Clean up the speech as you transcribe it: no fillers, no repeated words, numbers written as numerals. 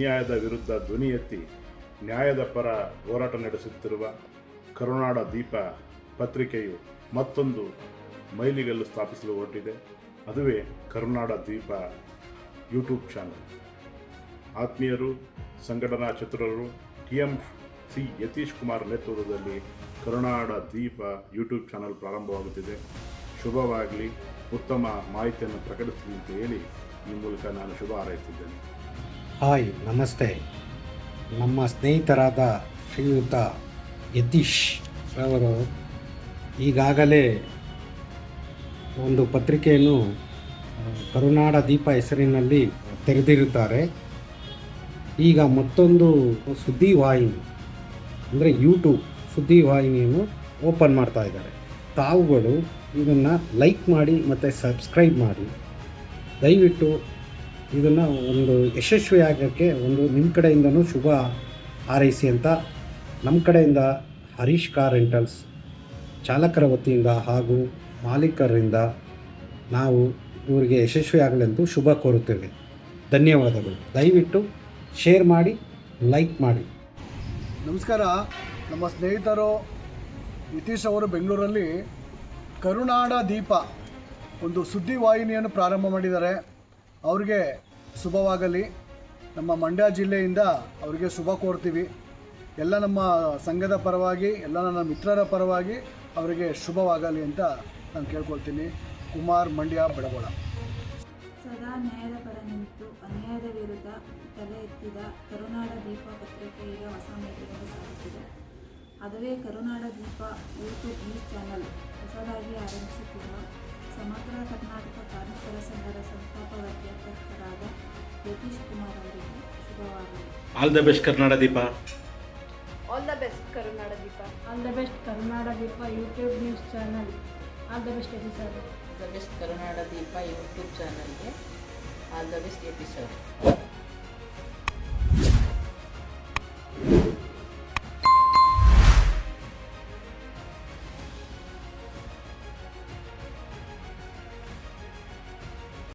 ಅನ್ಯಾಯದ ವಿರುದ್ಧ ಧ್ವನಿ ಎತ್ತಿ ನ್ಯಾಯದ ಪರ ಹೋರಾಟ ನಡೆಸುತ್ತಿರುವ ಕರುನಾಡ ದೀಪ ಪತ್ರಿಕೆಯು ಮತ್ತೊಂದು ಮೈಲಿಗಲ್ಲು ಸ್ಥಾಪಿಸಲು ಹೊರಟಿದೆ. ಅದುವೇ ಕರುನಾಡ ದೀಪ ಯೂಟ್ಯೂಬ್ ಚಾನಲ್. ಆತ್ಮೀಯರು, ಸಂಘಟನಾ ಚತುರರು, TMC ಯತೀಶ್ ಕುಮಾರ್ ನೇತೃತ್ವದಲ್ಲಿ ಕರುನಾಡ ದೀಪ ಯೂಟ್ಯೂಬ್ ಚಾನಲ್ ಪ್ರಾರಂಭವಾಗುತ್ತಿದೆ. ಶುಭವಾಗಲಿ, ಉತ್ತಮ ಮಾಹಿತಿಯನ್ನು ಪ್ರಕಟಿಸಲಿ ಅಂತ ಹೇಳಿ ಈ ಮೂಲಕ ನಾನು ಶುಭ ಹಾರೈಸಿದ್ದೇನೆ. ಹಾಯ್, ನಮಸ್ತೆ. ನಮ್ಮ ಸ್ನೇಹಿತರಾದ ಶ್ರೀಯುತ ಯತೀಶ್ ರವರು ಈಗಾಗಲೇ ಒಂದು ಪತ್ರಿಕೆಯನ್ನು ಕರುನಾಡ ದೀಪ ಹೆಸರಿನಲ್ಲಿ ತೆರೆದಿರುತ್ತಾರೆ. ಈಗ ಮತ್ತೊಂದು ಸುದ್ದಿವಾಹಿನಿ ಅಂದರೆ ಯೂಟ್ಯೂಬ್ ಸುದ್ದಿವಾಹಿನಿಯನ್ನು ಓಪನ್ ಮಾಡ್ತಾ ಇದ್ದಾರೆ. ತಾವುಗಳು ಇದನ್ನು ಲೈಕ್ ಮಾಡಿ ಮತ್ತು ಸಬ್ಸ್ಕ್ರೈಬ್ ಮಾಡಿ. ದಯವಿಟ್ಟು ಇದನ್ನು ಒಂದು ಯಶಸ್ವಿಯಾಗೋಕ್ಕೆ ನಿಮ್ಮ ಕಡೆಯಿಂದನೂ ಶುಭ ಹಾರೈಸಿ ಅಂತ ನಮ್ಮ ಕಡೆಯಿಂದ ಹರೀಶ್ ಕಾರ್ ರೆಂಟಲ್ಸ್ ಚಾಲಕರ ವತಿಯಿಂದ ಹಾಗೂ ಮಾಲೀಕರಿಂದ ನಾವು ಇವರಿಗೆ ಯಶಸ್ವಿಯಾಗಲೆಂದು ಶುಭ ಕೋರುತ್ತೇವೆ. ಧನ್ಯವಾದಗಳು. ದಯವಿಟ್ಟು ಶೇರ್ ಮಾಡಿ, ಲೈಕ್ ಮಾಡಿ. ನಮಸ್ಕಾರ. ನಮ್ಮ ಸ್ನೇಹಿತರು ಯತೀಶ್ ಅವರು ಬೆಂಗಳೂರಲ್ಲಿ ಕರುನಾಡ ದೀಪ ಒಂದು ಸುದ್ದಿವಾಹಿನಿಯನ್ನು ಪ್ರಾರಂಭ ಮಾಡಿದ್ದಾರೆ. ಅವ್ರಿಗೆ ಶುಭವಾಗಲಿ. ನಮ್ಮ ಮಂಡ್ಯ ಜಿಲ್ಲೆಯಿಂದ ಅವರಿಗೆ ಶುಭ ಕೋರ್ತೀವಿ. ಎಲ್ಲ ನಮ್ಮ ಸಂಘದ ಪರವಾಗಿ, ಎಲ್ಲ ನನ್ನ ಮಿತ್ರರ ಪರವಾಗಿ ಅವರಿಗೆ ಶುಭವಾಗಲಿ ಅಂತ ನಾನು ಕೇಳ್ಕೊಳ್ತೀನಿ. ಕುಮಾರ್, ಮಂಡ್ಯ, ಬಡಗೋಳ. ಸದಾ ನ್ಯಾಯದ ಪರ ನಿಂತು ಅನ್ಯಾಯದ ವಿರುದ್ಧ ತಲೆ ಎತ್ತಿದ ಕರುನಾಡ ದೀಪ ಪತ್ರಿಕೆ ಈಗ ಹೊಸ ಮೈಲಿಗಲ್ಲು ಸಾಗುತ್ತಿದೆ. ಅದುವೇ ಕರುನಾಡ ದೀಪ ಯೂಟ್ಯೂಬ್ ನ್ಯೂಸ್ ಚಾನಲ್. ಹೊಸದಾಗಿ ಆರಂಭಿಸುತ್ತಿರುವ ಸಮಗ್ರ ಕರ್ನಾಟಕ ಕಾರ್ಮಿಕರ ಸಂಘದ ಸಂಸ್ಥಾಪಕ ಅಧ್ಯಕ್ಷರಾದ ಯತೀಶ್ ಕುಮಾರ್ ಅವರಿಗೆ ಶುಭವಾಗಲಿ. All the best Karunada Deepa. All the best Karunada Deepa. All the best Karunada Deepa YouTube news channel. All the best episode. The best Karunada Deepa YouTube ಚಾನಲ್ಗೆ ಆಲ್ ದ ಬೆಸ್ಟ್ ಎಪಿಸೋಡ್.